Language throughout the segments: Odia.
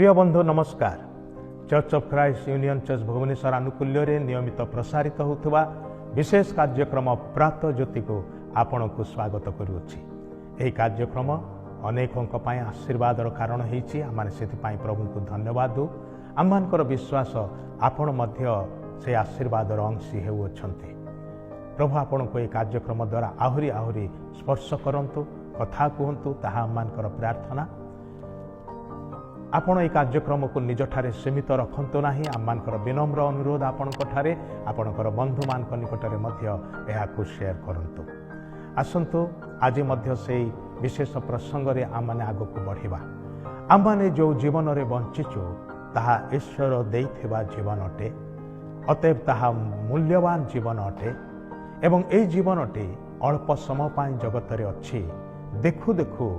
प्रिय बंधु नमस्कार। Church of Christ Union Church Bhubaneswar आनुकूल्य नियमित प्रसारित होता विशेष कार्यक्रम प्रातः ज्योति को आपण को स्वागत करुच्ची। यह कार्यक्रम अनेकों आशीर्वादर कारण होती आम से प्रभु को धन्यवाद दू। आम विश्वास आपण से आशीर्वादर अंशी होती। प्रभु आपण को यह कार्यक्रम द्वारा आहरी आहरी स्पर्श करंतु कथा कहतु ताहा आमर प्रार्थना। आपण ये कार्यक्रम को निज ठारे सीमित रखंतु नहीं। आमर विनम्र अनुरोध आपणकर आपणकर बंधु मान निकटरे मध्य शेयर करंतु। आसंतु आज मध्य से विशेष प्रसंग रे आमने आग को बढ़िबा। आमने जो जीवन रे बंचिचु ताहा ईश्वर देइथिबा जीवन अटे, अतएव ताहा मूल्यवान जीवन अटे एवं ए जीवनटी अल्प समय पाई जगत रे अच्छी। देखु देखु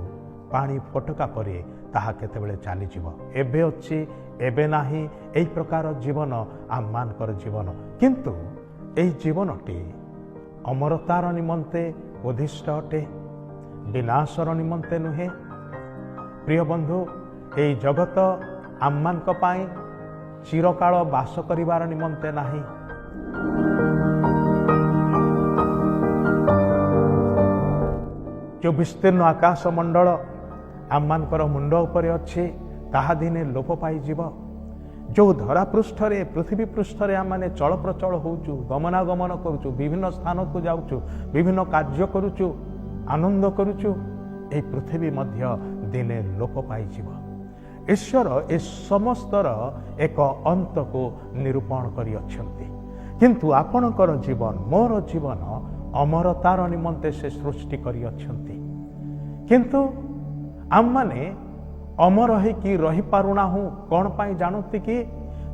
पानी फटका परे ताहा केतेबेले चली जीव। एबे अच्छी एबे नाही, एई प्रकार जीवन आम मानकर जीवन। किंतु एई जीवनटी अमरतार निमंते उद्दिष्ट अटे, विनाशर निमंते नुहे। प्रिय बंधु, एई जगत आम मानक पाई चिरकाल बास करिवार निमंते नाही। जो विस्तीर्ण आकाश मंडल आममानकर मुंड उपरे अच्छे ताहा दिने लोप पाई जीव। जो धरा पृष्ठ रे पृथ्वी पृष्ठ रे आम माने चल प्रचल होउचु, गमनागमन करूचु, विभिन्न स्थान को जाउचु, विभिन्न कार्य करूचु, आनंद करूचु, ए पृथ्वी मध्य दिने लोप पाई जीव। ईश्वर ए समस्तर एक अंत को निरूपण करी अछंती। किंतु आपणकर जीवन मोर जीवन अमरतार निमंते से सृष्टि करी अछंती। किंतु आम माने अमर है कि रही पारुना हूँ कौन पाई जानती कि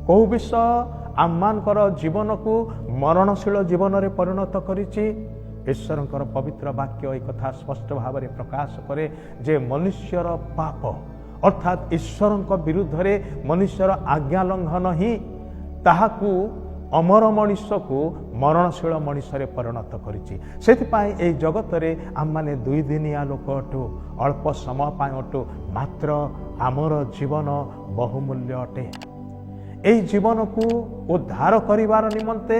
कौ विषय आममानकर जीवन को मरणशील जीवन रे परिणत करिछि। ईश्वरंकर पवित्र वाक्य एक कथा स्पष्ट भाव में प्रकाश करे जे मनुष्यर पाप अर्थात ईश्वरंक विरुद्ध रे मनुष्यर आज्ञा लंघन ही ताहाकू अमर मनीष को मरणशील मनीष रे परिणत करिछि। सेथिपाई ए जगत रे आम माने दुई दिनिया लोक अटु, अल्प समय पाई अटु, मात्र आमर जीवन बहुमूल्य अटे। ए जीवन को उद्धार करिवार निमंते,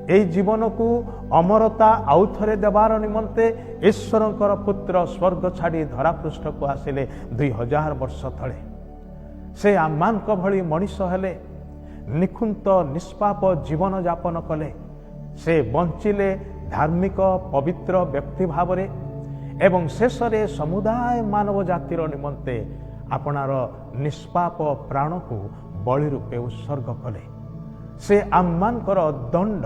ए जीवन को अमरता आउ थरे देवार निमंते ईश्वरंकर पुत्र स्वर्ग छाड़ी धरा पृष्ठ को आसिले 2000 वर्ष तले। से आमानक भली मनीष हेले, निखुंत निष्पाप जीवन यापन कले, से बंचिले धार्मिक पवित्र व्यक्ति भाव रे एवं शेष रे समुदाय मानव जातिर निमंते आपणार निष्पाप प्राण को बलि रूपे उत्सर्ग कले। से आममानकर दंड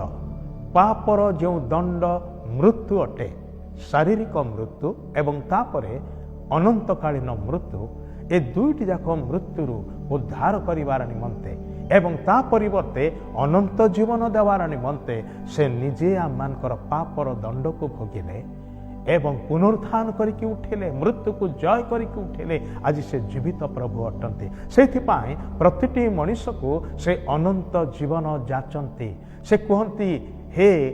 पापर जो दंड मृत्यु अटे, शारीरिक मृत्यु एवं तापरे अनंतकालीन मृत्यु, ए दुईटी जाक मृत्यु उद्धार करिवार निमंते एवं ता परिवर्ते अनंत जीवन देवार निमंते से निजे आममानकर पापर दंड को भोगिले एवं पुनरुत्थान करके उठिले, मृत्यु को जय करके उठिले। आज से जीवित प्रभु अटंती। सेथिपाई प्रतिटी मनीष को से अनंत जीवन जाचंती। से कहती, हे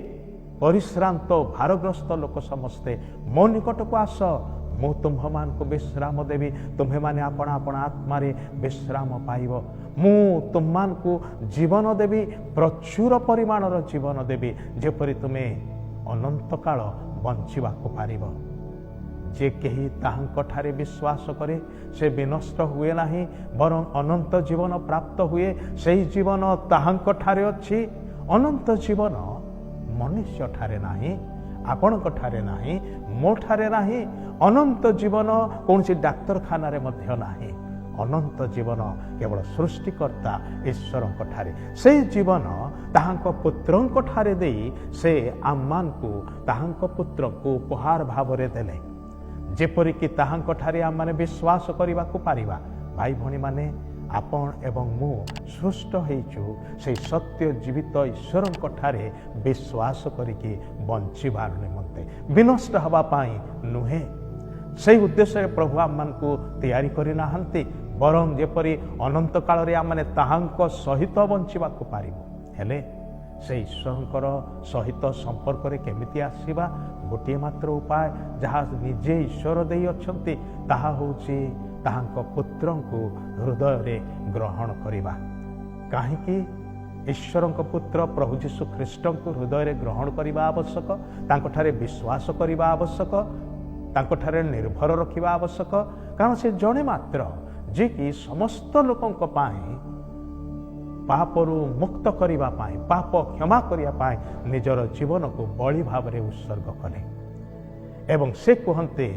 परिश्रांत भारग्रस्त लोक समस्ते मो निकट को आस, मु तुम्ह मान को विश्राम देवी। तुम्हें माने आपण आपण आत्मा रे विश्राम पाइब। मु तुम मान को जीवन देवी, प्रचुर परिमाणर जीवन देवी, जेपरि तुमे अनंत काल बंचिबा को पारिब। जे केही ताहांक ठारे विश्वास करे से विनष्ट हुए नाही, बरं अनंत जीवन प्राप्त हुए। सेही जीवन ताहांक ठारे अछि। अनंत जीवन मनुष्य ठारे नाही, आपणक ठारे नाही, मो ठारे नाही। अनंत जीवन कौनसी डाक्तरखाना रे मध्य नाही। अनंत जीवन केवल सृष्टिकर्ता ईश्वरंक ठारे। से जीवन ताहांक पुत्रंक ठारे देई से आममान को ताहांक पुत्र को उपहार भाव रे देले, जेपरि कि ताहांक ठारे आम माने विश्वास करिबा को पारिबा। भाई भणी माने आपण एवं मु सृष्ट हेचु से सत्य जीवित ईश्वरंक ठारे विश्वास करिके बंचिबार निमंते, विनष्ट हवा पाई नुहे। से उद्देश्य प्रभु आम मान को तैयारी करि नाहंती, बरं जेपरि अनंत काल रे आम माने ताहांक सहित बंचिबा को पारिबो। हेले से ईश्वरंकर सहित संपर्क रे केमिति आसीबा? गोटे मात्र उपाय जहाँ निजे ईश्वर देई अछंती, ताहा होउची ତାହାଙ୍କ ପୁତ୍ରଙ୍କୁ ହୃଦୟରେ ଗ୍ରହଣ କରିବା। କାହିଁକି ଈଶ୍ୱରଙ୍କ ପୁତ୍ର ପ୍ରଭୁ ଯୀଶୁ ଖ୍ରୀଷ୍ଟଙ୍କୁ ହୃଦୟରେ ଗ୍ରହଣ କରିବା ଆବଶ୍ୟକ, ତାଙ୍କଠାରେ ବିଶ୍ୱାସ କରିବା ଆବଶ୍ୟକ, ତାଙ୍କଠାରେ ନିର୍ଭର ରଖିବା ଆବଶ୍ୟକ? କାରଣ ସେ ଜଣେ ମାତ୍ର ଯିଏକି ସମସ୍ତ ଲୋକଙ୍କ ପାଇଁ ପାପରୁ ମୁକ୍ତ କରିବା ପାଇଁ, ପାପ କ୍ଷମା କରିବା ପାଇଁ ନିଜର ଜୀବନକୁ ବଳି ଭାବରେ ଉତ୍ସର୍ଗ କଲେ। ଏବଂ ସେ କୁହନ୍ତି,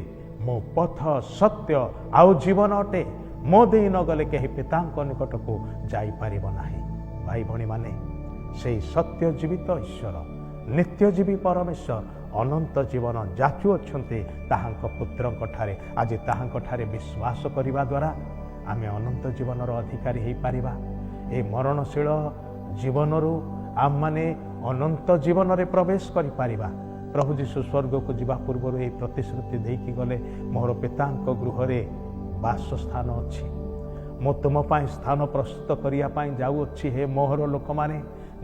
ମୋ ପଥ ସତ୍ୟ ଆଉ ଜୀବନ ଅଟେ, ମୋ ଦେଇ ନଗଲେ କେହି ପିତାଙ୍କ ନିକଟକୁ ଯାଇପାରିବ ନାହିଁ। ଭାଇ ଭଉଣୀମାନେ, ସେହି ସତ୍ୟ ଜୀବିତ ଈଶ୍ୱର, ନିତ୍ୟଜୀବୀ ପରମେଶ୍ୱର ଅନନ୍ତ ଜୀବନ ଯାଚୁଅଛନ୍ତି ତାହାଙ୍କ ପୁତ୍ରଙ୍କଠାରେ। ଆଜି ତାହାଙ୍କଠାରେ ବିଶ୍ୱାସ କରିବା ଦ୍ୱାରା ଆମେ ଅନନ୍ତ ଜୀବନର ଅଧିକାରୀ ହୋଇପାରିବା। ଏହି ମରଣଶୀଳ ଜୀବନରୁ ଆମମାନେ ଅନନ୍ତ ଜୀବନରେ ପ୍ରବେଶ କରିପାରିବା। ପ୍ରଭୁ ଯୀଶୁ ସ୍ୱର୍ଗକୁ ଯିବା ପୂର୍ବରୁ ଏହି ପ୍ରତିଶ୍ରୁତି ଦେଇକି ଗଲେ, ମୋର ପିତାଙ୍କ ଗୃହରେ ବାସସ୍ଥାନ ଅଛି, ମୁଁ ତୁମ ପାଇଁ ସ୍ଥାନ ପ୍ରସ୍ତୁତ କରିବା ପାଇଁ ଯାଉଅଛି। ହେ ମୋହର ଲୋକମାନେ,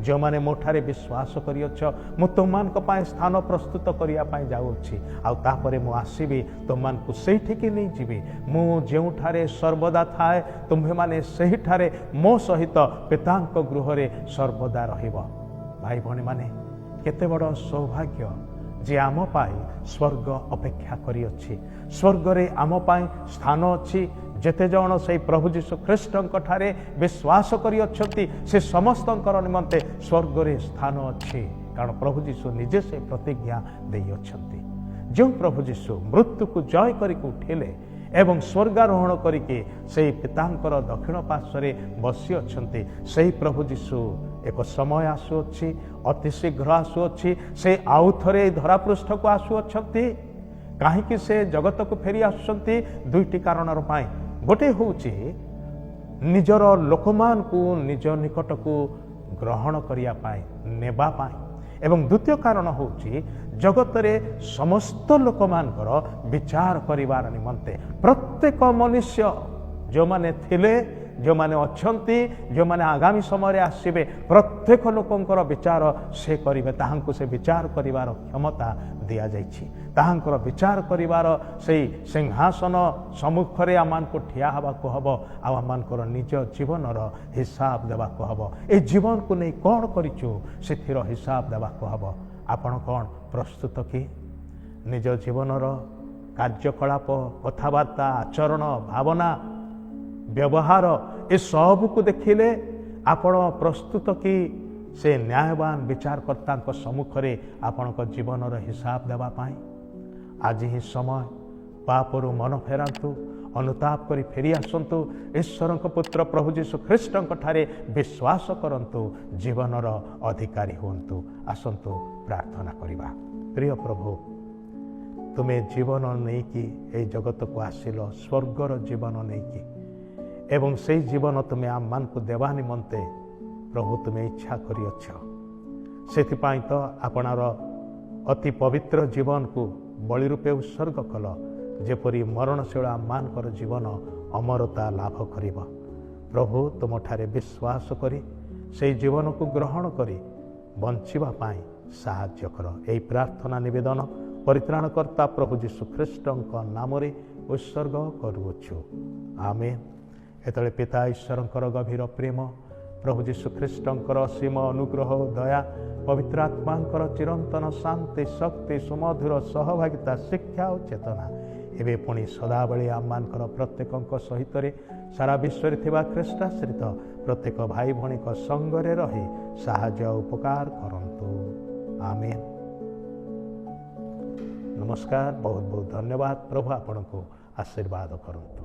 ଯେଉଁମାନେ ମୋ ଠାରେ ବିଶ୍ୱାସ କରିଅଛ, ମୁଁ ତୁମମାନଙ୍କ ପାଇଁ ସ୍ଥାନ ପ୍ରସ୍ତୁତ କରିବା ପାଇଁ ଯାଉଅଛି। ଆଉ ତାପରେ ମୁଁ ଆସିବି, ତୁମମାନଙ୍କୁ ସେଇଠିକି ନେଇଯିବି। ମୁଁ ଯେଉଁଠାରେ ସର୍ବଦା ଥାଏ, ତୁମ୍ଭେମାନେ ସେହିଠାରେ ମୋ ସହିତ ପିତାଙ୍କ ଗୃହରେ ସର୍ବଦା ରହିବ। ଭାଇ ଭଉଣୀମାନେ, କେତେ ବଡ଼ ସୌଭାଗ୍ୟ ଯେ ଆମ ପାଇଁ ସ୍ୱର୍ଗ ଅପେକ୍ଷା କରିଅଛି। ସ୍ୱର୍ଗରେ ଆମ ପାଇଁ ସ୍ଥାନ ଅଛି। ଯେତେ ଜଣ ସେହି ପ୍ରଭୁ ଯୀଶୁ ଖ୍ରୀଷ୍ଟଙ୍କଠାରେ ବିଶ୍ୱାସ କରିଅଛନ୍ତି, ସେ ସମସ୍ତଙ୍କର ନିମନ୍ତେ ସ୍ୱର୍ଗରେ ସ୍ଥାନ ଅଛି। କାରଣ ପ୍ରଭୁ ଯୀଶୁ ନିଜେ ସେ ପ୍ରତିଜ୍ଞା ଦେଇଅଛନ୍ତି। ଯେଉଁ ପ୍ରଭୁ ଯୀଶୁ ମୃତ୍ୟୁକୁ ଜୟ କରିକି ଉଠିଲେ ଏବଂ ସ୍ୱର୍ଗାରୋହଣ କରିକି ସେହି ପିତାଙ୍କର ଦକ୍ଷିଣ ପାର୍ଶ୍ୱରେ ବସିଅଛନ୍ତି, ସେହି ପ୍ରଭୁ ଯୀଶୁ ଏକ ସମୟ ଆସୁଅଛି, ଅତି ଶୀଘ୍ର ଆସୁଅଛି, ସେ ଆଉ ଥରେ ଏହି ଧରାପୃଷ୍ଠକୁ ଆସୁଅଛନ୍ତି। କାହିଁକି ସେ ଜଗତକୁ ଫେରି ଆସୁଛନ୍ତି? ଦୁଇଟି କାରଣର ପାଇଁ। ଗୋଟିଏ ହେଉଛି ନିଜର ଲୋକମାନଙ୍କୁ ନିଜ ନିକଟକୁ ଗ୍ରହଣ କରିବା ପାଇଁ, ନେବା ପାଇଁ। ଏବଂ ଦ୍ୱିତୀୟ କାରଣ ହେଉଛି ଜଗତରେ ସମସ୍ତ ଲୋକମାନଙ୍କର ବିଚାର କରିବାର ନିମନ୍ତେ। ପ୍ରତ୍ୟେକ ମନୁଷ୍ୟ ଯେଉଁମାନେ ଥିଲେ, ଯେଉଁମାନେ ଅଛନ୍ତି, ଯେଉଁମାନେ ଆଗାମୀ ସମୟରେ ଆସିବେ, ପ୍ରତ୍ୟେକ ଲୋକଙ୍କର ବିଚାର ସେ କରିବେ। ତାହାଙ୍କୁ ସେ ବିଚାର କରିବାର କ୍ଷମତା ଦିଆଯାଇଛି। ତାହାଙ୍କର ବିଚାର କରିବାର ସେଇ ସିଂହାସନ ସମ୍ମୁଖରେ ଆମମାନଙ୍କୁ ଠିଆ ହେବାକୁ ହେବ। ଆଉ ଆମମାନଙ୍କର ନିଜ ଜୀବନର ହିସାବ ଦେବାକୁ ହେବ। ଏ ଜୀବନକୁ ନେଇ କ'ଣ କରିଛୁ, ସେଥିର ହିସାବ ଦେବାକୁ ହେବ। ଆପଣ କ'ଣ ପ୍ରସ୍ତୁତ କି? ନିଜ ଜୀବନର କାର୍ଯ୍ୟକଳାପ, କଥାବାର୍ତ୍ତା, ଆଚରଣ, ଭାବନା, ବ୍ୟବହାର ଏସବୁକୁ ଦେଖିଲେ ଆପଣ ପ୍ରସ୍ତୁତ କି ସେ ନ୍ୟାୟବାନ ବିଚାରକର୍ତ୍ତାଙ୍କ ସମ୍ମୁଖରେ ଆପଣଙ୍କ ଜୀବନର ହିସାବ ଦେବା ପାଇଁ? ଆଜି ହିଁ ସମୟ। ପାପରୁ ମନ ଫେରାନ୍ତୁ, ଅନୁତାପ କରି ଫେରି ଆସନ୍ତୁ, ଈଶ୍ୱରଙ୍କ ପୁତ୍ର ପ୍ରଭୁ ଯୀଶୁ ଖ୍ରୀଷ୍ଟଙ୍କଠାରେ ବିଶ୍ୱାସ କରନ୍ତୁ, ଜୀବନର ଅଧିକାରୀ ହୁଅନ୍ତୁ। ଆସନ୍ତୁ ପ୍ରାର୍ଥନା କରିବା। ପ୍ରିୟ ପ୍ରଭୁ, ତୁମେ ଜୀବନ ନେଇକି ଏହି ଜଗତକୁ ଆସିଲ, ସ୍ୱର୍ଗର ଜୀବନ ନେଇକି, ଏବଂ ସେହି ଜୀବନ ତୁମେ ଆମମାନଙ୍କୁ ଦେବା ନିମନ୍ତେ ପ୍ରଭୁ ତୁମେ ଇଚ୍ଛା କରିଅଛ। ସେଥିପାଇଁ ତ ଆପଣର ଅତି ପବିତ୍ର ଜୀବନକୁ ବଳି ରୂପେ ଉତ୍ସର୍ଗ କଲ, ଯେପରି ମରଣଶୀଳ ଆମମାନଙ୍କର ଜୀବନ ଅମରତା ଲାଭ କରିବ। ପ୍ରଭୁ, ତୁମଠାରେ ବିଶ୍ୱାସ କରି ସେହି ଜୀବନକୁ ଗ୍ରହଣ କରି ବଞ୍ଚିବା ପାଇଁ ସାହାଯ୍ୟ କର। ଏହି ପ୍ରାର୍ଥନା ନିବେଦନ ପରିତ୍ରାଣକର୍ତ୍ତା ପ୍ରଭୁ ଯୀଶୁ ଖ୍ରୀଷ୍ଟଙ୍କ ନାମରେ ଉତ୍ସର୍ଗ କରୁଅଛୁ। ଆମେନ୍। ଯେତେବେଳେ ପିତା ଈଶ୍ୱରଙ୍କର ଗଭୀର ପ୍ରେମ, ପ୍ରଭୁ ଯୀଶୁ ଖ୍ରୀଷ୍ଟଙ୍କର ଅସୀମ ଅନୁଗ୍ରହ ଓ ଦୟା, ପବିତ୍ର ଆତ୍ମାଙ୍କର ଚିରନ୍ତନ ଶାନ୍ତି, ଶକ୍ତି, ସୁମଧୁର ସହଭାଗିତା, ଶିକ୍ଷା ଓ ଚେତନା ଏବେ ପୁଣି ସଦାବେଳେ ଆମମାନଙ୍କର ପ୍ରତ୍ୟେକଙ୍କ ସହିତରେ ସାରା ବିଶ୍ୱରେ ଥିବା ଖ୍ରୀଷ୍ଟାଶ୍ରିତ ପ୍ରତ୍ୟେକ ଭାଇ ଭଉଣୀଙ୍କ ସଙ୍ଗରେ ରହି ସାହାଯ୍ୟ ଉପକାର କରନ୍ତୁ। ଆମେନ୍। ନମସ୍କାର। ବହୁତ ବହୁତ ଧନ୍ୟବାଦ। ପ୍ରଭୁ ଆପଣଙ୍କୁ ଆଶୀର୍ବାଦ କରନ୍ତୁ।